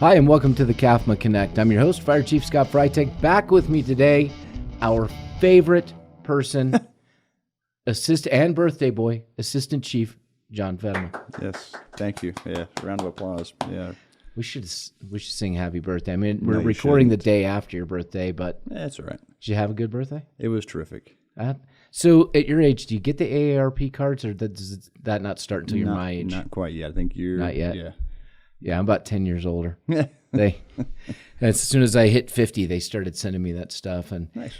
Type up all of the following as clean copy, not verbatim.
Hi, and welcome to the CAFMA Connect. I'm your host, Fire Chief Scott Freitag. Back with me today, our favorite person, assistant and birthday boy, Assistant Chief John Feddema. Yes, thank you. Yeah, round of applause. Yeah, we should sing happy birthday. I mean, we're recording the day after your birthday, but that's all right. Did you have a good birthday? It was terrific. So, at your age, do you get the AARP cards, or does that not start until you're my age? Not quite yet. I think you're not yet. Yeah. Yeah, I'm about 10 years older. As soon as I hit 50, they started sending me that stuff. And nice.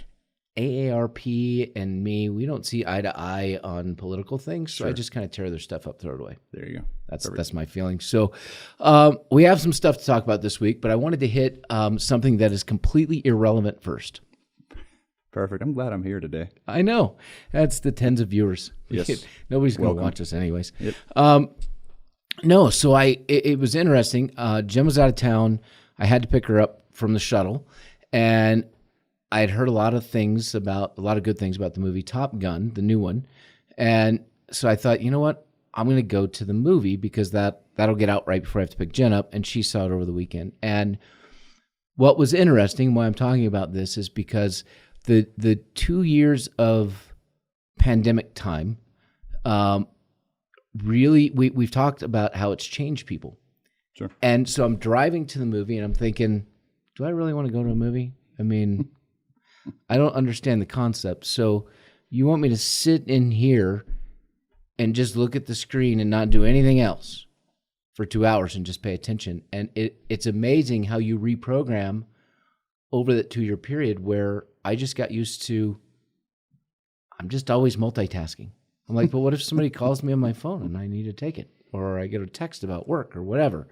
AARP and me, we don't see eye to eye on political things, so Sure. I just kind of tear their stuff up, throw it away. There you go. That's my feeling. So we have some stuff to talk about this week, but I wanted to hit something that is completely irrelevant first. Perfect. I'm glad I'm here today. I know. That's the tens of viewers. Yes. Nobody's going to watch us anyways. Yep. No, so it was interesting. Jen was out of town. I had to pick her up from the shuttle, and I had heard a lot of good things about the movie Top Gun, the new one. And so I thought, you know what? I'm going to go to the movie because that'll get out right before I have to pick Jen up, and she saw it over the weekend. And what was interesting, why I'm talking about this, is because the 2 years of pandemic time, really, we've talked about how it's changed people. Sure. And so I'm driving to the movie and I'm thinking, do I really want to go to a movie? I mean, I don't understand the concept. So you want me to sit in here and just look at the screen and not do anything else for 2 hours and just pay attention? And it's amazing how you reprogram over that 2-year period where I just got used to, I'm just always multitasking. I'm like, but what if somebody calls me on my phone and I need to take it? Or I get a text about work or whatever.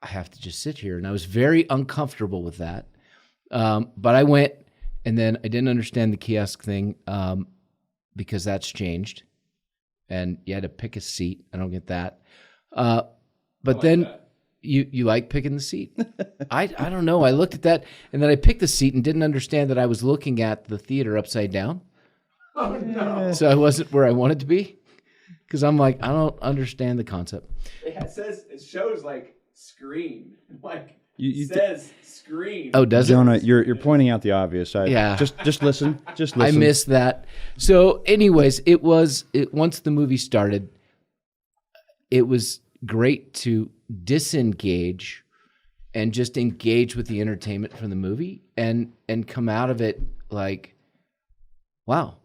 I have to just sit here. And I was very uncomfortable with that. But I went, and then I didn't understand the kiosk thing because that's changed. And you had to pick a seat. I don't get that. But then that. You like picking the seat. I don't know. I looked at that, and then I picked the seat and didn't understand that I was looking at the theater upside down. Oh, no. So I wasn't where I wanted to be because I'm like, I don't understand the concept. It shows like screen. Like, it says screen. Oh, does Jonah, it? you're pointing out the obvious. Yeah. Just listen. Just listen. I missed that. So anyways, once the movie started, it was great to disengage and just engage with the entertainment from the movie and come out of it like, wow.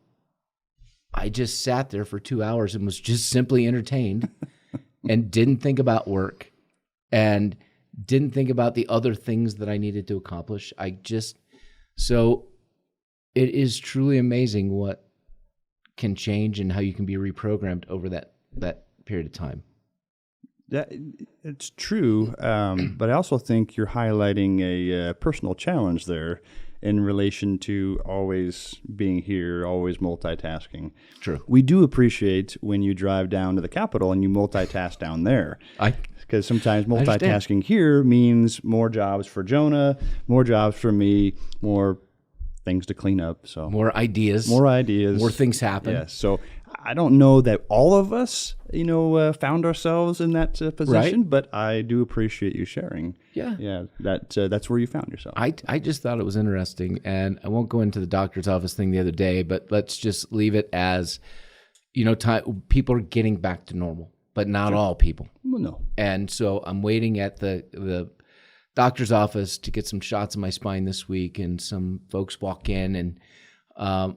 I just sat there for 2 hours and was just simply entertained and didn't think about work and didn't think about the other things that I needed to accomplish. So it is truly amazing what can change and how you can be reprogrammed over that period of time. It's true, but I also think you're highlighting a personal challenge there in relation to always being here, always multitasking. True. We do appreciate when you drive down to the Capitol and you multitask down there. Because sometimes multitasking here means more jobs for Jonah, more jobs for me, more things to clean up. So more ideas, more things happen. Yes. So I don't know that all of us, found ourselves in that position, right? But I do appreciate you sharing. Yeah. That's where you found yourself. I just thought it was interesting, and I won't go into the doctor's office thing the other day, but let's just leave it as, people are getting back to normal, but not all people. Well, no. And so I'm waiting at the doctor's office to get some shots of my spine this week, and some folks walk in, and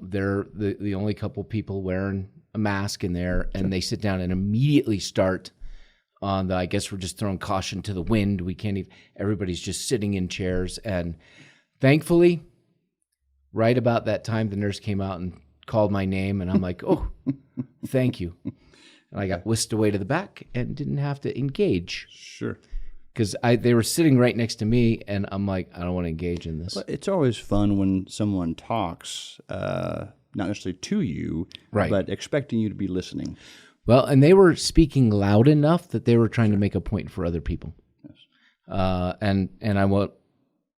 they're the only couple people wearing a mask in there, and they sit down and immediately start on I guess we're just throwing caution to the wind. We can't even, everybody's just sitting in chairs. And thankfully, right about that time, the nurse came out and called my name, and I'm like, oh, thank you. And I got whisked away to the back and didn't have to engage. Sure. Because they were sitting right next to me, and I'm like, I don't want to engage in this. But it's always fun when someone talks, not necessarily to you, right, but expecting you to be listening. Well, and they were speaking loud enough that they were trying to make a point for other people. Yes. And I won't.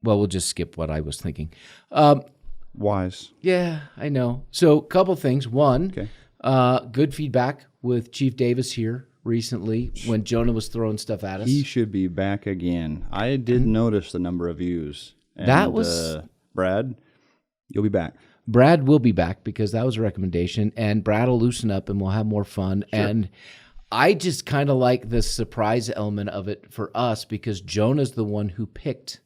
Well, we'll just skip what I was thinking. Wise. Yeah, I know. So, a couple things. One, good feedback with Chief Davis here recently when Jonah was throwing stuff at us. He should be back again. I did notice the number of views. And, that was Brad, you'll be back. Brad will be back because that was a recommendation, and Brad will loosen up and we'll have more fun. Sure. And I just kind of like the surprise element of it for us because Jonah's the one who picked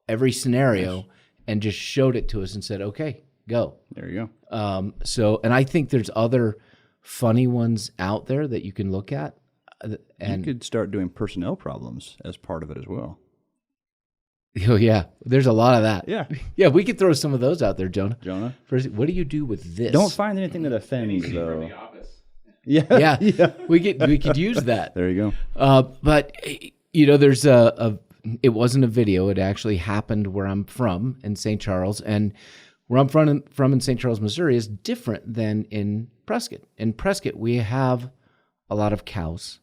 every scenario and just showed it to us and said, okay, go. There you go. And I think there's other funny ones out there that you can look at. And you could start doing personnel problems as part of it as well. Oh, yeah. There's a lot of that. Yeah. Yeah, we could throw some of those out there, Jonah. Jonah? First, what do you do with this? Don't find anything that offends, though. Yeah. We could use that. There you go. But, there's it wasn't a video. It actually happened where I'm from in St. Charles. And where I'm from in St. Charles, Missouri is different than in Prescott. In Prescott, we have a lot of cows.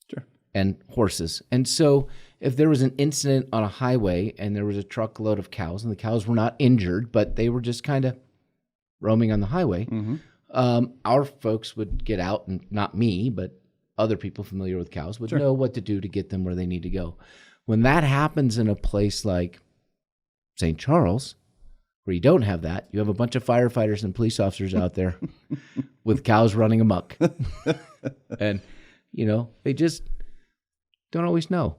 Sure. And horses. And so if there was an incident on a highway and there was a truckload of cows and the cows were not injured, but they were just kind of roaming on the highway, our folks would get out, and not me, but other people familiar with cows would know what to do to get them where they need to go. When that happens in a place like St. Charles, where you don't have that, you have a bunch of firefighters and police officers out there with cows running amok. And, they just don't always know.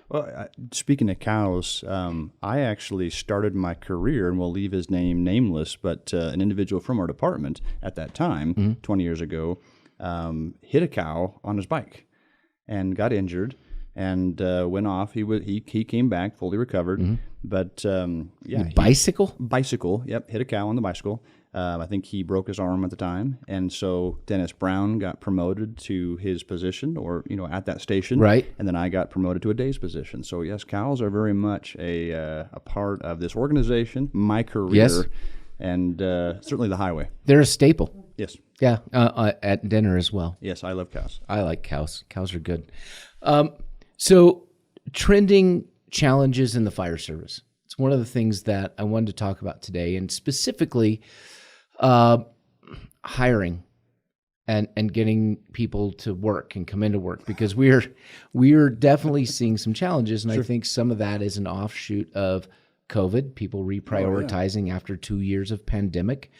Well, speaking of cows, I actually started my career, and we'll leave his name nameless, but an individual from our department at that time, 20 years ago, hit a cow on his bike and got injured and went off. He came back fully recovered, but bicycle? Bicycle, yep, hit a cow on the bicycle. I think he broke his arm at the time, and so Dennis Brown got promoted to his position, or at that station, right? And then I got promoted to a day's position. So yes, cows are very much a part of this organization, my career, and certainly the highway. They're a staple. Yes. Yeah, at dinner as well. Yes, I love cows. I like cows. Cows are good. So trending challenges in the fire service. It's one of the things that I wanted to talk about today, and specifically hiring and getting people to work and come into work, because we're definitely seeing some challenges, and I think some of that is an offshoot of COVID, people reprioritizing after 2 years of pandemic.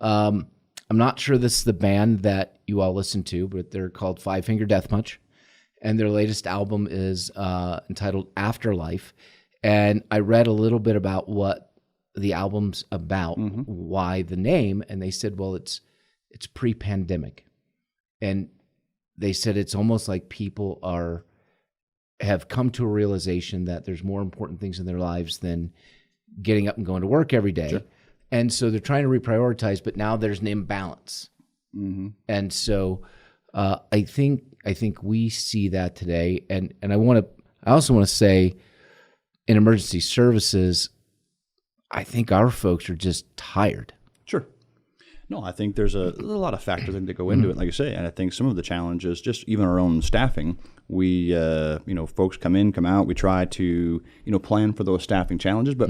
I'm not sure this is the band that you all listen to, but they're called Five Finger Death Punch, and their latest album is entitled Afterlife. And I read a little bit about what the album's about, why the name, and they said, well, it's pre-pandemic. And they said it's almost like people have come to a realization that there's more important things in their lives than getting up and going to work every day. Sure. And so they're trying to reprioritize, but now there's an imbalance. And so I think we see that today. And I also want to say, in emergency services, I think our folks are just tired. Sure. No, I think there's a lot of factors that go into it, like you say, and I think some of the challenges, just even our own staffing, we, folks come in, come out, we try to, plan for those staffing challenges, but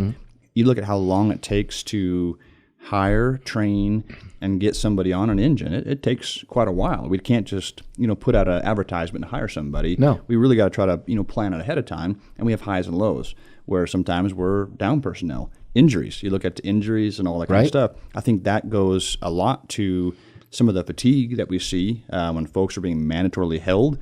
you look at how long it takes to hire, train, and get somebody on an engine. It takes quite a while. We can't just, put out an advertisement and hire somebody. No. We really got to try to, plan it ahead of time, and we have highs and lows, where sometimes we're down personnel. Injuries. You look at the injuries and all that kind of stuff. I think that goes a lot to some of the fatigue that we see when folks are being mandatorily held,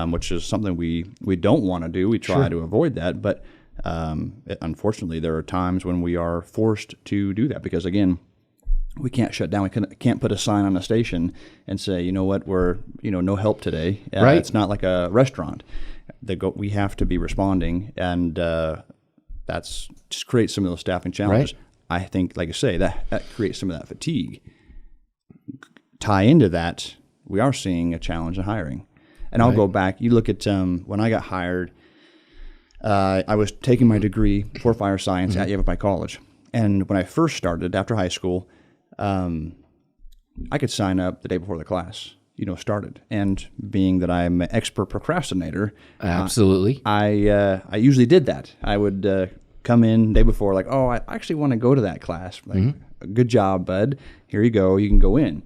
which is something we don't want to do. We try to avoid that, but unfortunately, there are times when we are forced to do that because, again, we can't shut down. We can't put a sign on a station and say, you know what, we're no help today. It's not like a restaurant. We have to be responding, and that's just creates some of those staffing challenges. I think, like I say, that creates some of that fatigue. Tie into that, we are seeing a challenge in hiring. And I'll go back. You look at when I got hired, I was taking my degree for fire science at Yavapai College. And when I first started, after high school, I could sign up the day before the class, started. And being that I'm an expert procrastinator, absolutely, I usually did that. I would come in the day before, like, oh, I actually want to go to that class. Like, good job, bud. Here you go. You can go in.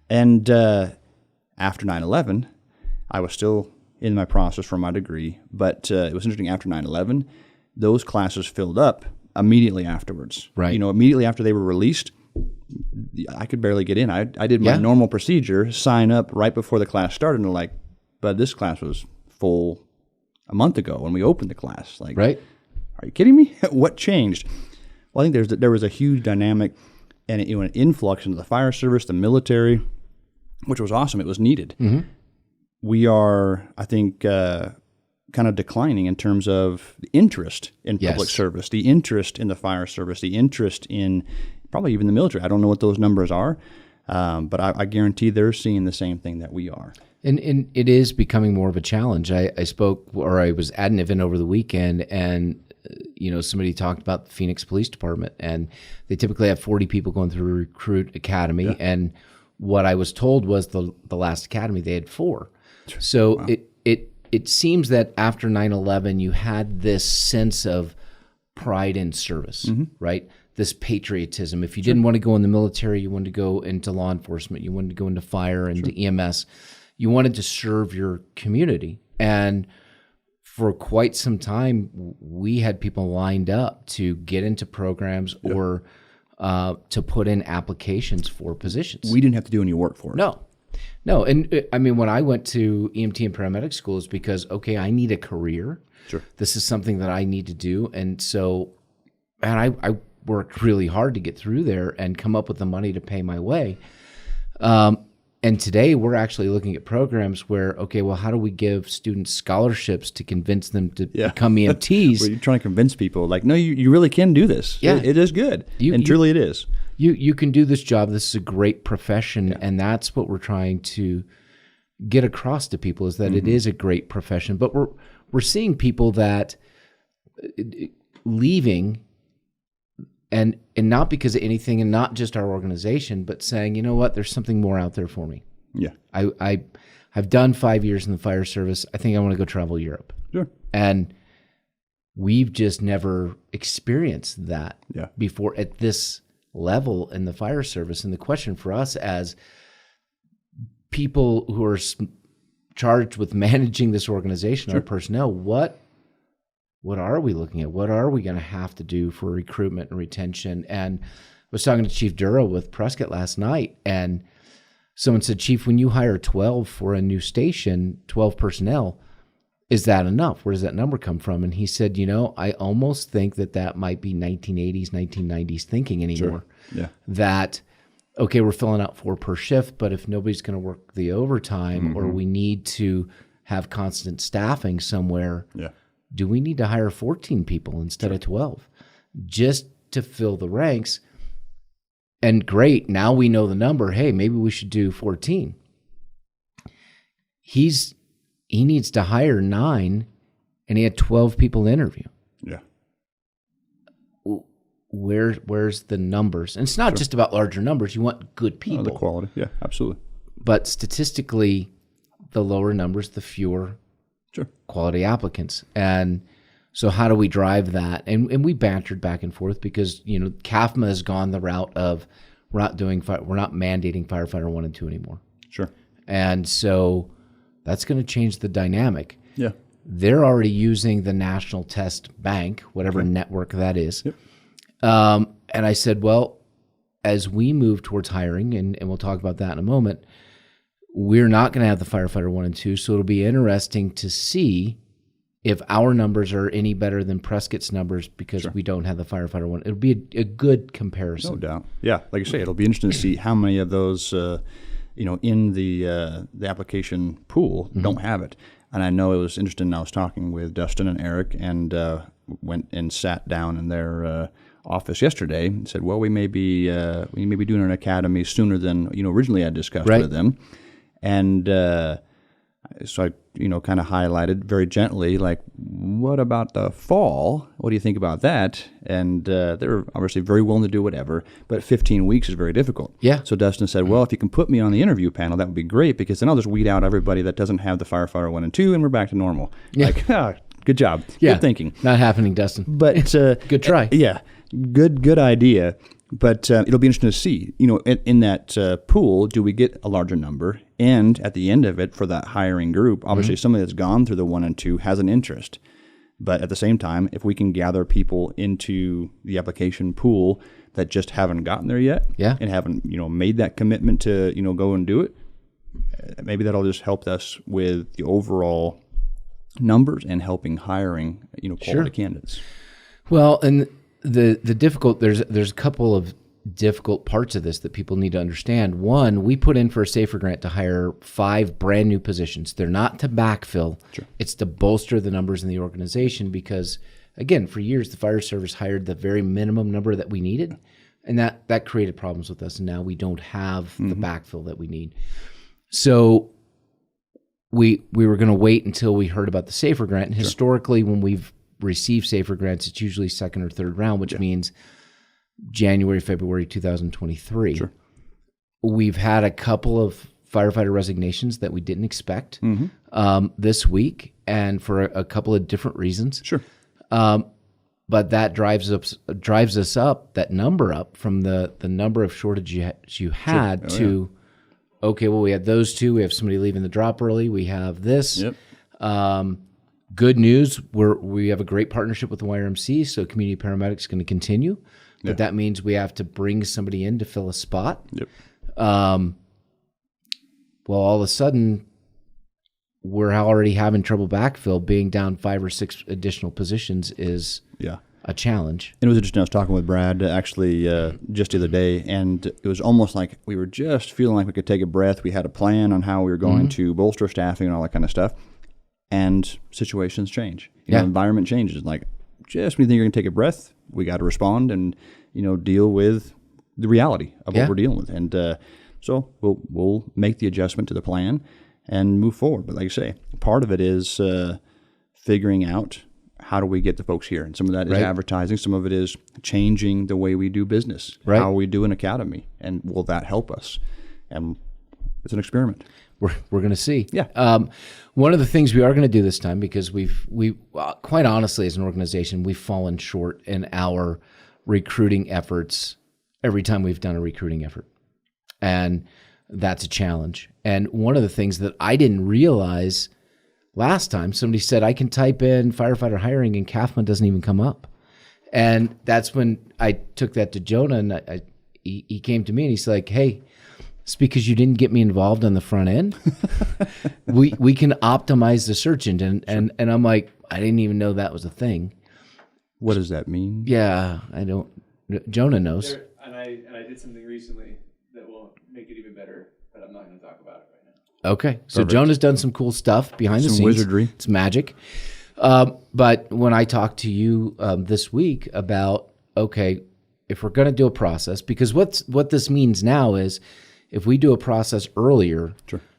And after 9/11, I was still in my process for my degree, but it was interesting after 9/11, those classes filled up immediately afterwards. Right. Immediately after they were released, I could barely get in. I did my normal procedure, sign up right before the class started, and they're like, but this class was full a month ago when we opened the class. Like, right. Are you kidding me? What changed? Well, I think there was a huge dynamic and an influx into the fire service, the military, which was awesome. It was needed. Mm-hmm. We are, I think, kind of declining in terms of the interest in public service, the interest in the fire service, the interest in probably even the military. I don't know what those numbers are, but I guarantee they're seeing the same thing that we are. And it is becoming more of a challenge. I was at an event over the weekend, and somebody talked about the Phoenix Police Department, and they typically have 40 people going through a recruit academy. And what I was told was the last academy they had 4. So wow. It seems that after 9/11, you had this sense of pride in service, right? This patriotism. If you didn't want to go in the military, you wanted to go into law enforcement, you wanted to go into fire, into EMS. You wanted to serve your community. And for quite some time, we had people lined up to get into programs or to put in applications for positions. We didn't have to do any work for it. No. And I mean, when I went to EMT and paramedic school, it's because, okay, I need a career. Sure. This is something that I need to do. And so, and I worked really hard to get through there and come up with the money to pay my way. And today we're actually looking at programs where, okay, well, how do we give students scholarships to convince them to become EMTs? Well, you're trying to convince people, like, no, you really can do this. Yeah. It is good. Truly it is. You can do this job. This is a great profession. Yeah. And that's what we're trying to get across to people, is that it is a great profession. But we're seeing people that leaving and not because of anything, and not just our organization, but saying, you know what, there's something more out there for me. Yeah. I've done 5 years in the fire service. I think I want to go travel Europe. Sure. And we've just never experienced that before at this level in the fire service. And the question for us as people who are charged with managing this organization, our personnel, what are we looking at? What are we going to have to do for recruitment and retention? And I was talking to Chief Duro with Prescott last night, and someone said, Chief, when you hire 12 for a new station, 12 personnel, is that enough? Where does that number come from? And he said, I almost think that might be 1980s, 1990s thinking anymore. Sure. Yeah. That, okay, we're filling out 4 per shift, but if nobody's going to work the overtime or we need to have constant staffing somewhere, do we need to hire 14 people instead of 12 just to fill the ranks? And great, now we know the number. Hey, maybe we should do 14. He needs to hire 9, and he had 12 people interview. Yeah. Where's the numbers? And it's not just about larger numbers. You want good people. The quality. Yeah, absolutely. But statistically, the lower numbers, the fewer quality applicants. And so how do we drive that? And we bantered back and forth because, CAFMA has gone the route of we're not mandating firefighter 1 and 2 anymore. Sure. And so that's going to change the dynamic. Yeah. They're already using the National Test Bank, whatever network that is. Yep. And I said, well, as we move towards hiring, and we'll talk about that in a moment, we're not going to have the firefighter 1 and 2, so it'll be interesting to see if our numbers are any better than Prescott's numbers because we don't have the firefighter 1. It'll be a good comparison. No doubt. Yeah, like you say, it'll be interesting to see how many of those, in the application pool don't have it. And I know it was interesting. I was talking with Dustin and Eric, and went and sat down in their office yesterday and said, well, we may be doing an academy sooner than originally I discussed with them. And so I, kind of highlighted very gently, like, what about the fall? What do you think about that? And they're obviously very willing to do whatever, but 15 weeks is very difficult. Yeah. So Dustin said, well, if you can put me on the interview panel, that would be great, because then I'll just weed out everybody that doesn't have the firefighter 1 and 2, and we're back to normal. Yeah. Like, good job. Yeah. Good thinking. Not happening, Dustin. But good try. Yeah. Good idea. But it'll be interesting to see, in that pool, do we get a larger number? And at the end of it, for that hiring group, obviously somebody that's gone through the 1 and 2 has an interest. But at the same time, if we can gather people into the application pool that just haven't gotten there yet, and haven't made that commitment to go and do it, maybe that'll just help us with the overall numbers and helping hiring quality candidates. Well, and the difficult there's a couple of difficult parts of this that people need to understand. One, we put in for a SAFER grant to hire 5 brand new positions. They're not to backfill. Sure. It's to bolster the numbers in the organization because, again, for years the fire service hired the very minimum number that we needed, and that created problems with us. And now we don't have the backfill that we need. So we were going to wait until we heard about the SAFER grant. And historically, when we've received SAFER grants, it's usually second or third round, which means January, February 2023. Sure. We've had a couple of firefighter resignations that we didn't expect this week, and for a couple of different reasons. Sure. But that drives us up, that number up from the number of shortages you had to, okay, well, we had those 2. We have somebody leaving the drop early. We have this. Yep. Good news, we have a great partnership with the YRMC, so community paramedics is going to continue. But that means we have to bring somebody in to fill a spot. Yep. Well, all of a sudden, we're already having trouble backfill. Being down 5 or 6 additional positions is a challenge. And it was interesting. I was talking with Brad actually just the other day, and it was almost like we were just feeling like we could take a breath. We had a plan on how we were going to bolster staffing and all that kind of stuff. And situations change. Environment changes. Like, just when you think you're going to take a breath, we got to respond and deal with the reality of what we're dealing with. And so we'll make the adjustment to the plan and move forward. But like I say, part of it is figuring out how do we get the folks here. And some of that is advertising. Some of it is changing the way we do business, how we do an academy, and will that help us? And it's an experiment. We're going to see. Yeah. One of the things we are going to do this time, because we quite honestly, as an organization, we've fallen short in our recruiting efforts every time we've done a recruiting effort. And that's a challenge. And one of the things that I didn't realize last time, somebody said, I can type in firefighter hiring and CAFMA doesn't even come up. And that's when I took that to Jonah, and he came to me and he's like, hey, it's because you didn't get me involved on the front end. we can optimize the search engine. And I'm like, I didn't even know that was a thing. What does that mean? Yeah, I don't. Jonah knows. And I did something recently that will make it even better, but I'm not going to talk about it right now. Okay. So perfect. Jonah's done some cool stuff behind the scenes. Wizardry. It's magic. But when I talked to you this week about, okay, if we're going to do a process, because what this means now is if we do a process earlier,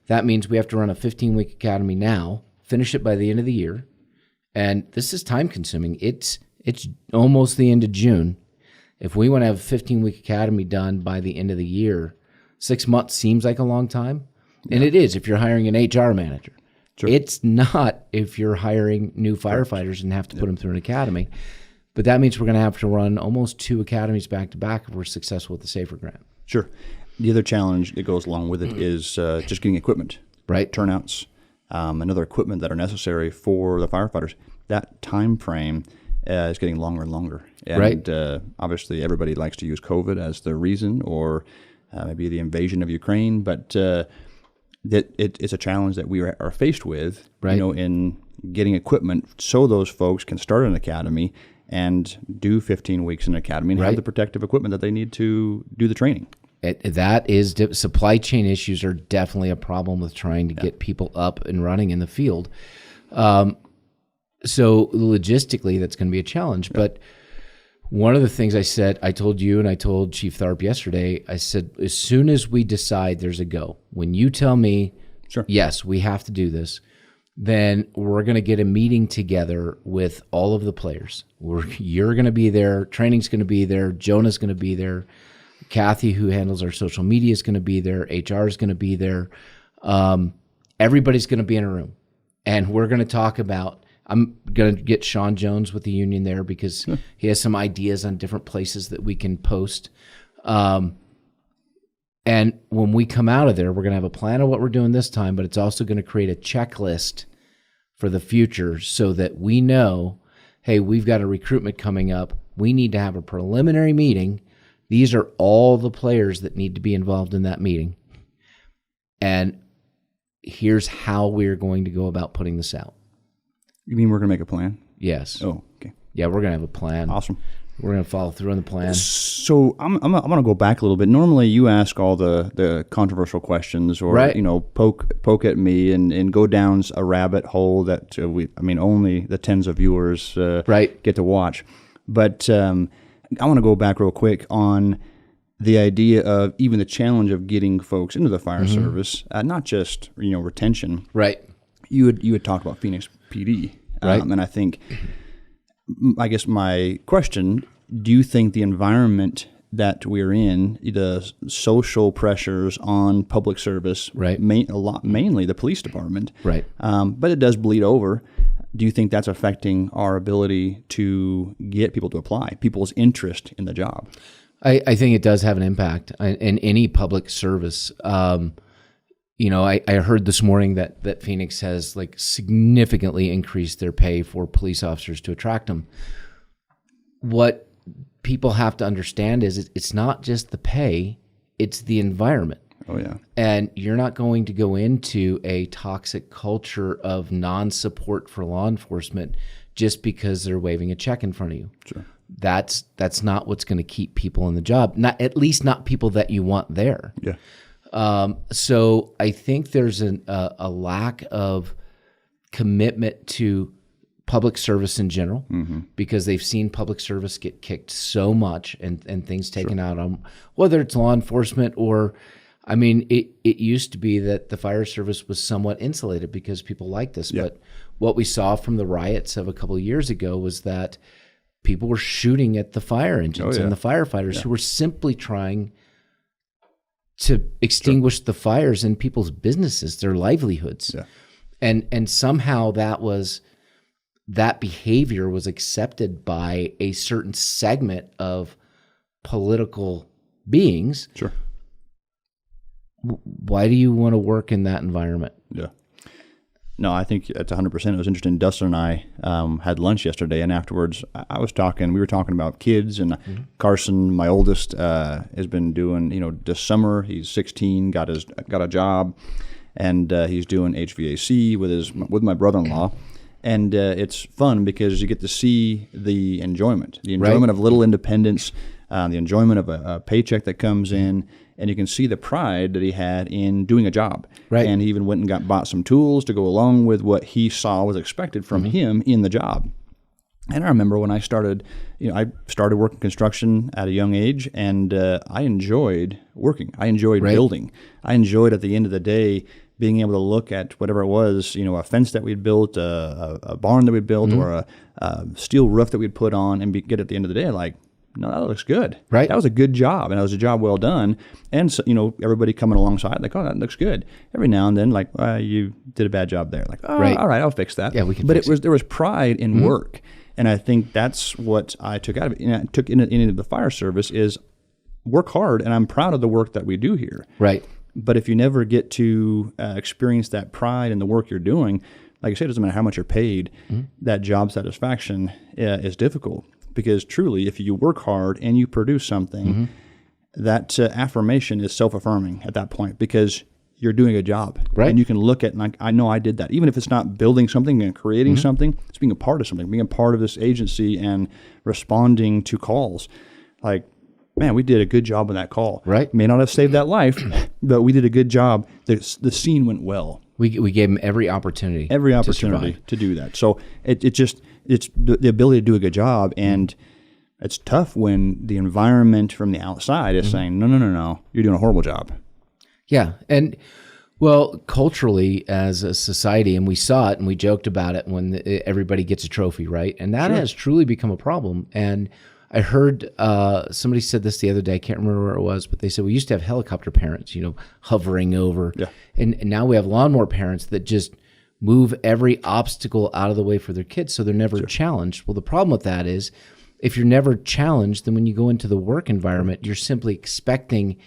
that means we have to run a 15-week academy now, finish it by the end of the year. And this is time consuming. It's almost the end of June. If we want to have a 15-week academy done by the end of the year, 6 months seems like a long time. And it is if you're hiring an HR manager. Sure. It's not if you're hiring new firefighters and have to put them through an academy. But that means we're going to have to run almost 2 academies back to back if we're successful with the SAFER grant. Sure. The other challenge that goes along with it is just getting equipment, turnouts, and other equipment that are necessary for the firefighters. That time frame is getting longer and longer. And obviously everybody likes to use COVID as the reason, or maybe the invasion of Ukraine, but it's a challenge that we are faced with, in getting equipment so those folks can start an academy and do 15 weeks in an academy and have the protective equipment that they need to do the training. That is supply chain issues are definitely a problem with trying to get people up and running in the field. So logistically, that's going to be a challenge. But one of the things I told you and I told Chief Tharp yesterday, I said, as soon as we decide there's a go, when you tell me, yes, we have to do this, then we're going to get a meeting together with all of the players. You're going to be there. Training's going to be there. Jonah's going to be there. Kathy, who handles our social media, is going to be there. HR is going to be there. Everybody's going to be in a room. And we're going to talk about, I'm going to get Sean Jones with the union there because he has some ideas on different places that we can post. And And when we come out of there, we're going to have a plan of what we're doing this time, but it's also going to create a checklist for the future so that we know, hey, we've got a recruitment coming up. We need to have a preliminary meeting. These are all the players that need to be involved in that meeting. And here's how we're going to go about putting this out. You mean we're going to make a plan? Yes. Oh, okay. Yeah, we're going to have a plan. Awesome. We're going to follow through on the plan. So I'm going to go back a little bit. Normally, you ask all the controversial questions, or poke at me and go down a rabbit hole that only the tens of viewers get to watch. But I want to go back real quick on the idea of even the challenge of getting folks into the fire service, not just retention. Right. You had talked about Phoenix PD, right? And I guess my question, do you think the environment that we're in, the social pressures on public service, right, mainly the police department, right, but it does bleed over, do you think that's affecting our ability to get people to apply, people's interest in the job? I think it does have an impact in any public service. I heard this morning that Phoenix has significantly increased their pay for police officers to attract them. What people have to understand is it's not just the pay, it's the environment. Oh, yeah. And you're not going to go into a toxic culture of non-support for law enforcement just because they're waving a check in front of you. Sure. That's not what's going to keep people in the job. At least not people that you want there. Yeah. So I think there's a lack of commitment to public service in general, because they've seen public service get kicked so much and things taken out on them, whether it's law enforcement or, it used to be that the fire service was somewhat insulated because people liked this. Yeah. But what we saw from the riots of a couple of years ago was that people were shooting at the fire engines and the firefighters who were simply trying to extinguish the fires in people's businesses, their livelihoods. Yeah. And somehow that behavior was accepted by a certain segment of political beings. Sure. Why do you want to work in that environment? Yeah. No, I think that's 100%. It was interesting. Dustin and I had lunch yesterday, and afterwards we were talking about kids, and Carson, my oldest, has been doing, this summer, he's 16, got a job, and he's doing HVAC with my brother-in-law. And it's fun because you get to see the enjoyment of little independence, the enjoyment of a paycheck that comes in, and you can see the pride that he had in doing a job. Right. And he even went and bought some tools to go along with what he saw was expected from him in the job. And I remember when I started, I started working construction at a young age, and I enjoyed working. I enjoyed building. I enjoyed, at the end of the day, being able to look at whatever it was, a fence that we'd built, a barn that we'd built, or a steel roof that we'd put on, and get at the end of the day no, that looks good. Right. That was a good job, and it was a job well done. And so, everybody coming alongside, oh, that looks good. Every now and then, you did a bad job there. All right, I'll fix that. Yeah, we can. But there was pride in work, and I think that's what I took out of it. And I took into the fire service is work hard, and I'm proud of the work that we do here. Right. But if you never get to experience that pride in the work you're doing, like I said, it doesn't matter how much you're paid, that job satisfaction is difficult. Because truly, if you work hard and you produce something, that affirmation is self-affirming at that point, because you're doing a job. Right. And you can look at, I know I did that. Even if it's not building something and creating something, it's being a part of something, being a part of this agency and responding to calls. Man, we did a good job on that call. Right. May not have saved that life, but we did a good job. The scene went well. We gave him every opportunity to do that. So it's the ability to do a good job, and it's tough when the environment from the outside is saying, no, you're doing a horrible job. Yeah, and culturally as a society, and we saw it and we joked about it when everybody gets a trophy, right? And that has truly become a problem. And I heard somebody said this the other day. I can't remember where it was, but they said we used to have helicopter parents, hovering over. Yeah. And now we have lawnmower parents that just move every obstacle out of the way for their kids, so they're never challenged. Well, the problem with that is if you're never challenged, then when you go into the work environment, you're simply expecting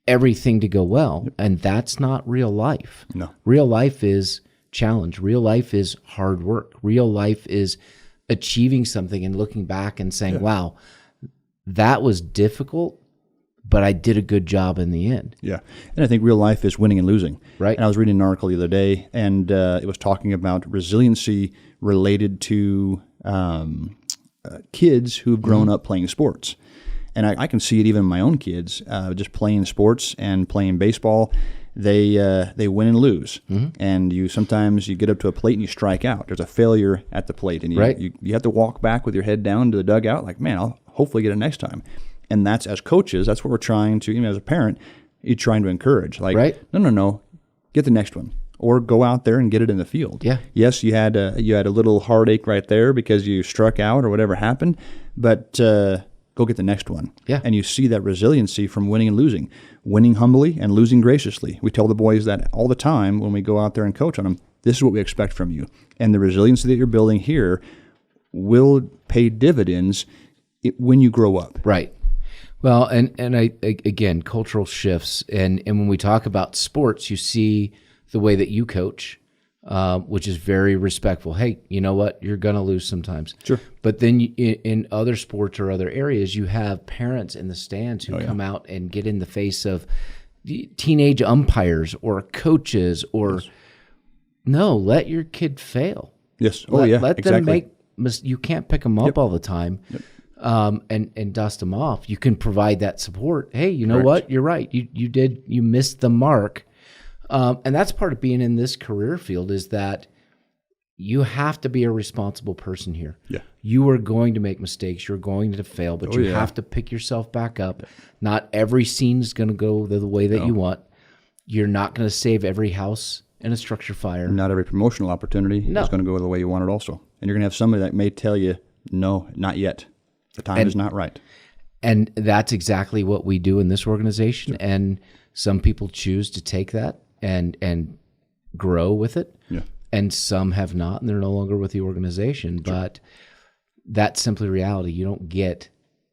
everything to go well. And that's not real life. No. Real life is challenge. Real life is hard work. Real life is achieving something and looking back and saying, wow, that was difficult, but I did a good job in the end. Yeah. And I think real life is winning and losing. Right. And I was reading an article the other day, and it was talking about resiliency related to kids who've grown up playing sports. And I can see it even in my own kids, just playing sports and playing baseball. They win and lose. And sometimes you get up to a plate and you strike out. There's a failure at the plate. And you have to walk back with your head down to the dugout like, man, I'll hopefully get it next time. And that's, as coaches, that's what we're trying to, even as a parent, you're trying to encourage. Like, no, get the next one. Or go out there and get it in the field. Yeah. Yes, you had a little heartache right there because you struck out or whatever happened, but go get the next one. Yeah. And you see that resiliency from winning and losing. Winning humbly and losing graciously. We tell the boys that all the time when we go out there and coach on them. This is what we expect from you. And the resiliency that you're building here will pay dividends when you grow up. Right. Well, and again, cultural shifts. And when we talk about sports, you see the way that you coach, which is very respectful. Hey, you know what? You're going to lose sometimes. Sure. But then in other sports or other areas, you have parents in the stands who come out and get in the face of teenage umpires or coaches or no, let your kid fail. Yes. Let them make you can't pick them up all the time. And dust them off. You can provide that support. Hey, you know what? You're right. You missed the mark. And that's part of being in this career field is that you have to be a responsible person here. Yeah. You are going to make mistakes. You're going to fail, but you have to pick yourself back up. Not every scene is going to go the way that you want. You're not going to save every house in a structure fire. Not every promotional opportunity is going to go the way you want it also. And you're going to have somebody that may tell you, no, not yet. The time is not right. And that's exactly what we do in this organization. Sure. And some people choose to take that and grow with it. Yeah. And some have not, and they're no longer with the organization. Sure. But that's simply reality. You don't get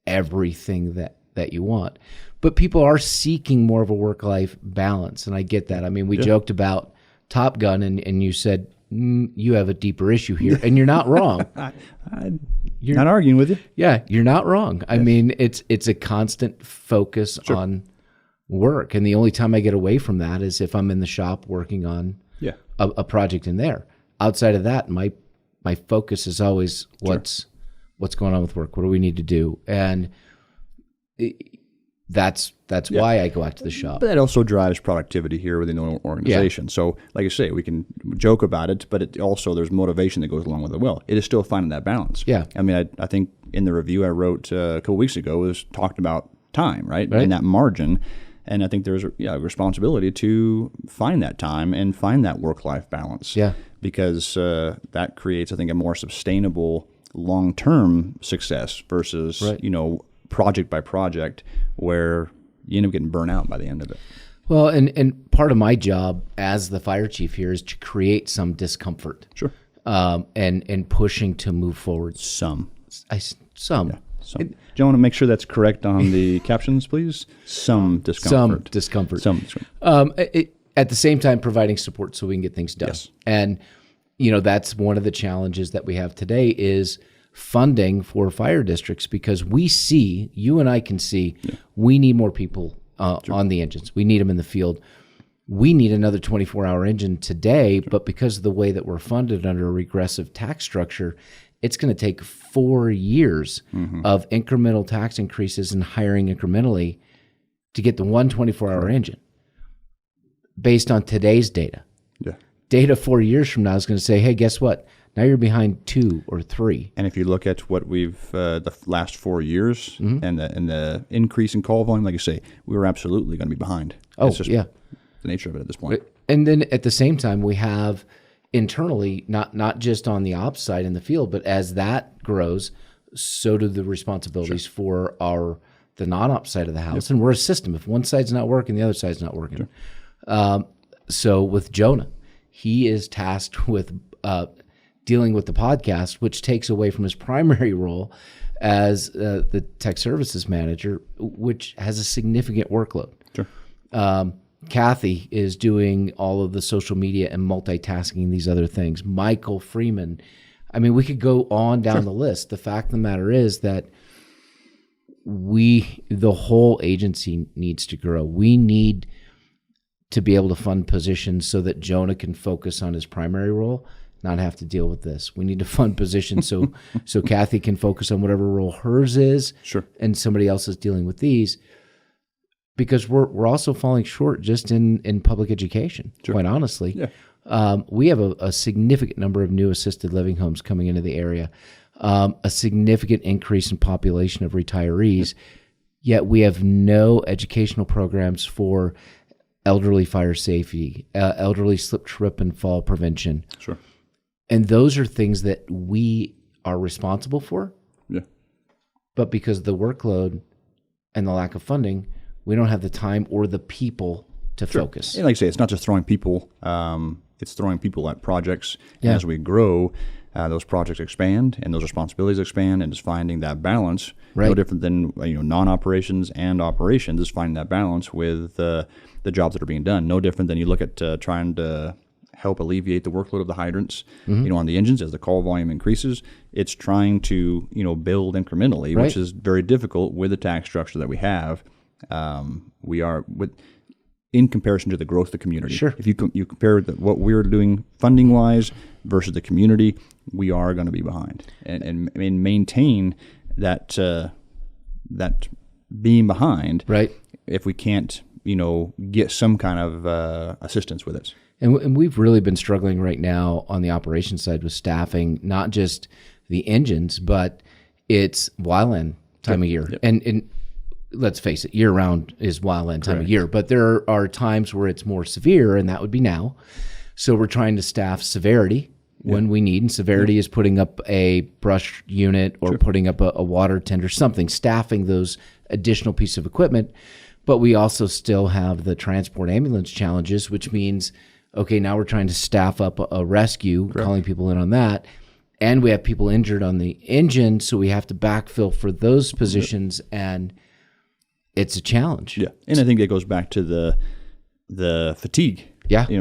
everything that you want. But people are seeking more of a work-life balance, and I get that. I mean, we joked about Top Gun, and you said, you have a deeper issue here, and you're not wrong. You're not arguing with you. Yeah, you're not wrong. I mean, it's a constant focus on work, and the only time I get away from that is if I'm in the shop working on a project in there. Outside of that, my focus is always what's going on with work. What do we need to do? And that's why I go out to the shop. But that also drives productivity here within the organization. Yeah. So, like I say, we can joke about it, but it also there's motivation that goes along with it. Well, it is still finding that balance. Yeah. I mean, I think in the review I wrote a couple weeks ago was talked about time, right? And that margin. And I think there's a responsibility to find that time and find that work-life balance. Yeah. Because that creates, I think, a more sustainable long-term success versus, project by project where you end up getting burnt out by the end of it. Well, and part of my job as the fire chief here is to create some discomfort. Sure. And pushing to move forward. Some. Yeah, some. Do you want to make sure that's correct on the captions, please? Some discomfort. Some discomfort. At the same time, providing support so we can get things done. Yes. And, that's one of the challenges that we have today is funding for fire districts because you and I can see, we need more people on the engines. We need them in the field. We need another 24-hour engine today, but because of the way that we're funded under a regressive tax structure, it's going to take 4 years of incremental tax increases and hiring incrementally to get the one 24-hour engine based on today's data. Yeah. Data 4 years from now is going to say, hey, guess what? Now you're behind 2 or 3. And if you look at what we've the last 4 years and the increase in call volume, like you say, we were absolutely going to be behind. It's just the nature of it at this point. And then at the same time, we have internally, not just on the ops side in the field, but as that grows, so do the responsibilities for the non-ops side of the house. And we're a system. If one side's not working, the other side's not working. So with Jonah, he is tasked with dealing with the podcast, which takes away from his primary role as the tech services manager, which has a significant workload. Kathy is doing all of the social media and multitasking these other things. Michael Freeman. I mean, we could go on down the list. The fact of the matter is that the whole agency needs to grow. We need to be able to fund positions so that Jonah can focus on his primary role, not have to deal with this. We need to fund positions so Kathy can focus on whatever role hers is, and somebody else is dealing with these. Because we're also falling short just in public education, quite honestly. Yeah. We have a significant number of new assisted living homes coming into the area, a significant increase in population of retirees, yet we have no educational programs for elderly fire safety, elderly slip, trip, and fall prevention. Sure. And those are things that we are responsible for. Yeah. But because of the workload and the lack of funding, we don't have the time or the people to focus. And like I say, it's not just throwing people. It's throwing people at projects. And as we grow, those projects expand and those responsibilities expand, and just finding that balance. No different than non-operations and operations, is finding that balance with the jobs that are being done. No different than you look at trying to help alleviate the workload of the hydrants, on the engines as the call volume increases. It's trying to build incrementally, which is very difficult with the tax structure that we have. We are in comparison to the growth of the community. Sure. If you compare what we're doing funding wise versus the community, we are going to be behind, and maintain that being behind. Right. If we can't get some kind of assistance with it. And we've really been struggling right now on the operations side with staffing, not just the engines, but it's wildland time of year. Yep. And let's face it, year-round is wildland time of year. But there are times where it's more severe, and that would be now. So we're trying to staff severity when we need. And severity is putting up a brush unit or putting up a water tender, something, staffing those additional pieces of equipment. But we also still have the transport ambulance challenges, which means, okay, now we're trying to staff up a rescue, calling people in on that. And we have people injured on the engine, so we have to backfill for those positions, and it's a challenge. Yeah, and I think it goes back to the fatigue,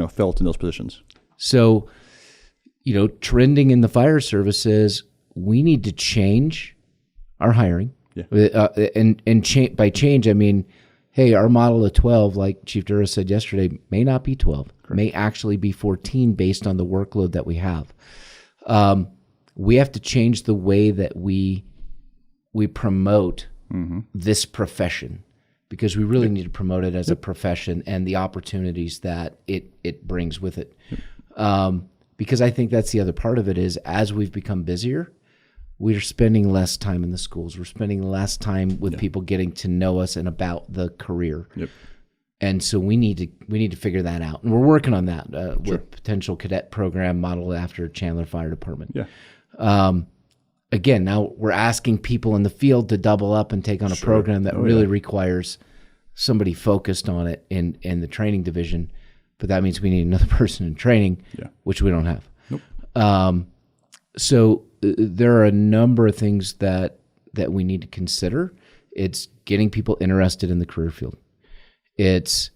felt in those positions. So, trending in the fire services, we need to change our hiring. Yeah. And by change, I mean, hey, our model of 12, like Chief Dura said yesterday, may not be 12, may actually be 14 based on the workload that we have. We have to change the way that we promote this profession, because we really need to promote it as a profession and the opportunities that it brings with it. Because I think that's the other part of it is, as we've become busier, we're spending less time in the schools. We're spending less time with people getting to know us and about the career. Yep. And so we need to figure that out. And we're working on that with potential cadet program modeled after Chandler Fire Department. Yeah. Again, now we're asking people in the field to double up and take on a program that really requires somebody focused on it in the training division. But that means we need another person in training, which we don't have. Nope. So there are a number of things that we need to consider. It's getting people interested in the career field. It's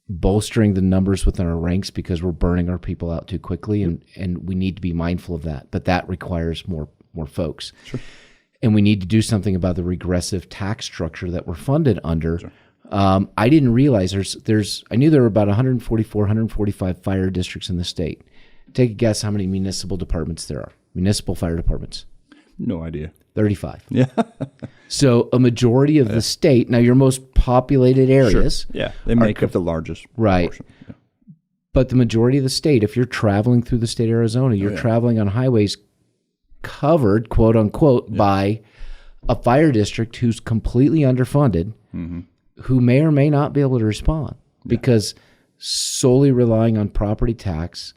bolstering the numbers within our ranks, because we're burning our people out too quickly, and we need to be mindful of that. But that requires more folks. Sure. And we need to do something about the regressive tax structure that we're funded under. Sure. I didn't realize I knew there were about 144, 145 fire districts in the state. Take a guess how many municipal departments there are. Municipal fire departments. No idea. 35. Yeah. So a majority of the state, now your most populated areas. Sure. Yeah, they make up the largest portion. Yeah. But the majority of the state, if you're traveling through the state of Arizona, you're traveling on highways covered, quote unquote, by a fire district who's completely underfunded, who may or may not be able to respond, because solely relying on property tax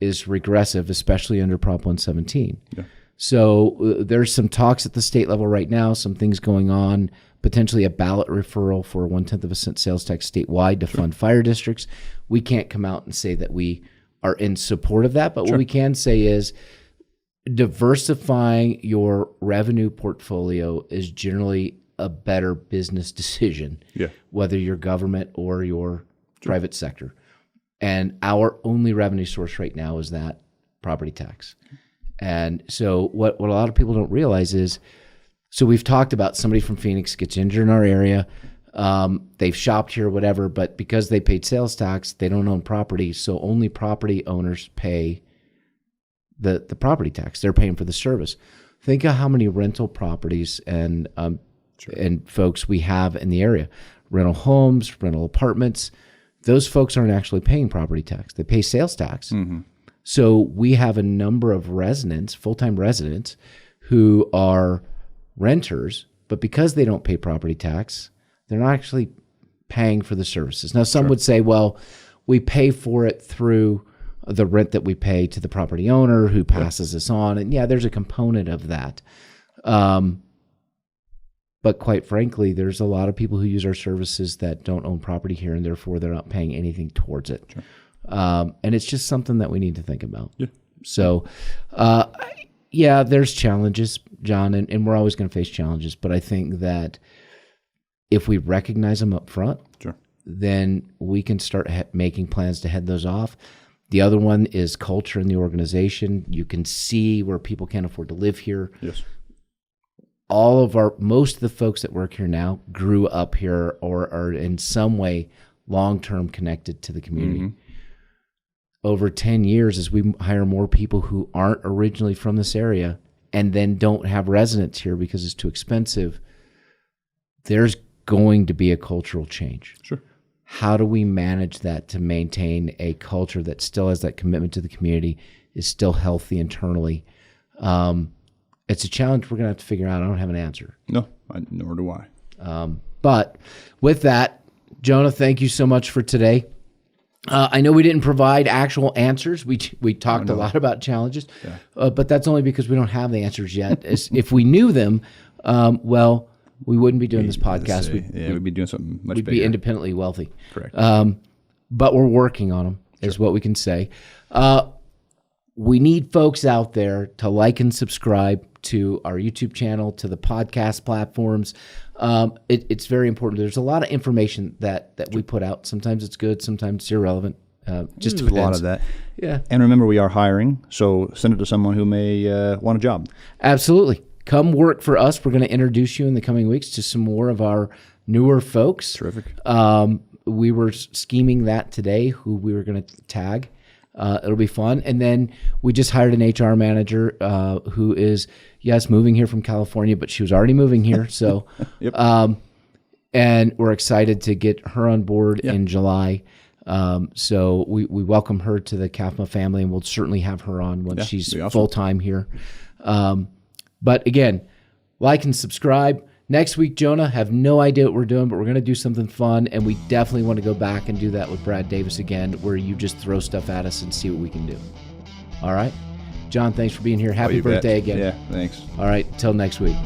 is regressive, especially under Prop 117. Yeah. So there's some talks at the state level right now, some things going on, potentially a ballot referral for 1/10 cent sales tax statewide to fund fire districts. We can't come out and say that we are in support of that, but what we can say is diversifying your revenue portfolio is generally a better business decision, whether you're government or your private sector. And our only revenue source right now is that property tax. And so what a lot of people don't realize is, so we've talked about somebody from Phoenix gets injured in our area. They've shopped here, whatever, but because they paid sales tax, they don't own property. So only property owners pay the property tax. They're paying for the service. Think of how many rental properties and folks we have in the area. Rental homes, rental apartments. Those folks aren't actually paying property tax. They pay sales tax. Mm-hmm. So we have a number of residents, full-time residents, who are renters, but because they don't pay property tax, they're not actually paying for the services. Now, some would say, well, we pay for it through the rent that we pay to the property owner who passes us on. And yeah, there's a component of that. But quite frankly, there's a lot of people who use our services that don't own property here, and therefore they're not paying anything towards it. Sure. And it's just something that we need to think about. Yeah. So, yeah, there's challenges, John, and we're always going to face challenges. But I think that if we recognize them up front, then we can start making plans to head those off. The other one is culture in the organization. You can see where people can't afford to live here. Yes. Most of the folks that work here now grew up here or are in some way long-term connected to the community. Mm-hmm. Over 10 years, as we hire more people who aren't originally from this area and then don't have residence here because it's too expensive, there's going to be a cultural change. Sure. How do we manage that to maintain a culture that still has that commitment to the community, is still healthy internally? It's a challenge we're going to have to figure out. I don't have an answer. No, nor do I. But with that, Jonah, thank you so much for today. I know we didn't provide actual answers. We talked a lot about challenges, but that's only because we don't have the answers yet. If we knew them, well, we wouldn't be doing this podcast. We'd be doing something much bigger. We'd be independently wealthy. Correct. But we're working on them, is what we can say. We need folks out there to like and subscribe to our YouTube channel, to the podcast platforms. It's very important. There's a lot of information that we put out. Sometimes it's good, sometimes it's irrelevant. Just a lot of that. Yeah. And remember, we are hiring, so send it to someone who may want a job. Absolutely. Come work for us. We're going to introduce you in the coming weeks to some more of our newer folks. Terrific. We were scheming that today, who we were going to tag. It'll be fun. And then we just hired an HR manager who is, yes, moving here from California, but she was already moving here. So, and we're excited to get her on board in July. So we welcome her to the CAFMA family, and we'll certainly have her on once she's full-time here. But again, like and subscribe. Next week, Jonah, have no idea what we're doing, but we're going to do something fun, and we definitely want to go back and do that with Brad Davis again, where you just throw stuff at us and see what we can do. All right? John, thanks for being here. Happy birthday again. Yeah, thanks. All right, till next week.